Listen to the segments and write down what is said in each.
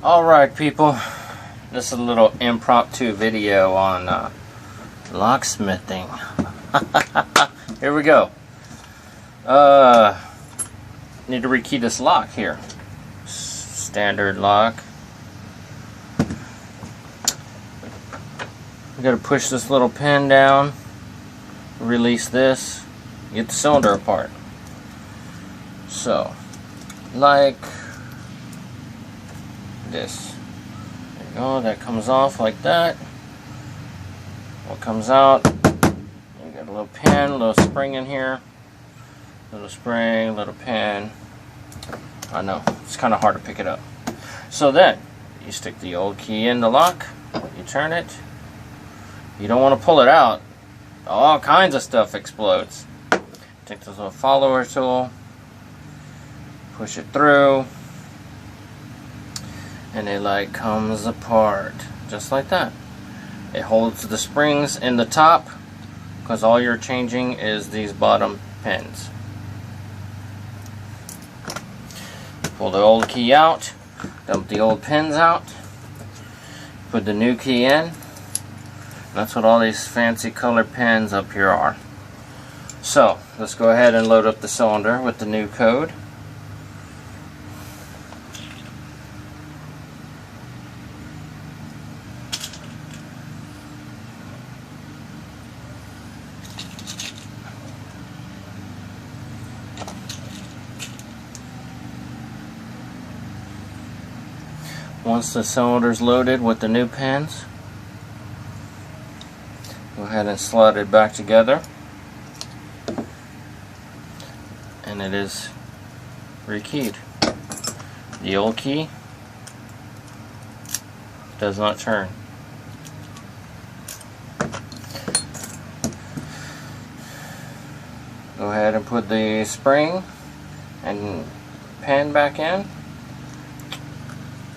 Alright people, this is a little impromptu video on locksmithing. Here we go. Need to rekey this lock here. Standard lock. We gotta push this little pin down, release this, get the cylinder apart. So, like this. There you go, that comes off like that. What comes out, you got a little pin, a little spring in here. Little spring, little pin. I know, it's kind of hard to pick it up. So then, you stick the old key in the lock, you turn it. You don't want to pull it out. All kinds of stuff explodes. Take this little follower tool, push it through, and it like comes apart just like that. It holds the springs in the top because all you're changing is these bottom pins. Pull the old key out, dump the old pins out, put the new key in. That's what all these fancy color pins up here are. So let's go ahead and load up the cylinder with the new code. Once the cylinder is loaded with the new pins, go ahead and slide it back together, and it is rekeyed. The old key does not turn. Go ahead and put the spring and pin back in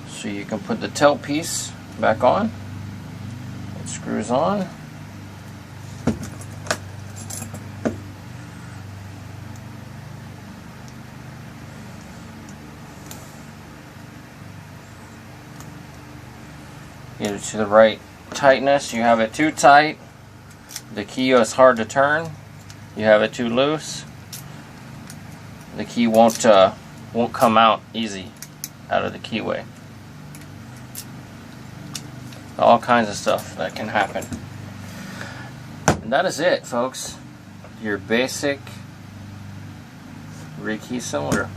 so you can put the tail piece back on. It screws on. Get it to the right tightness. You have it too tight, the key is hard to turn. You have it too loose, the key won't come out easy out of the keyway. All kinds of stuff that can happen. And that is it, folks. Your basic rekey cylinder.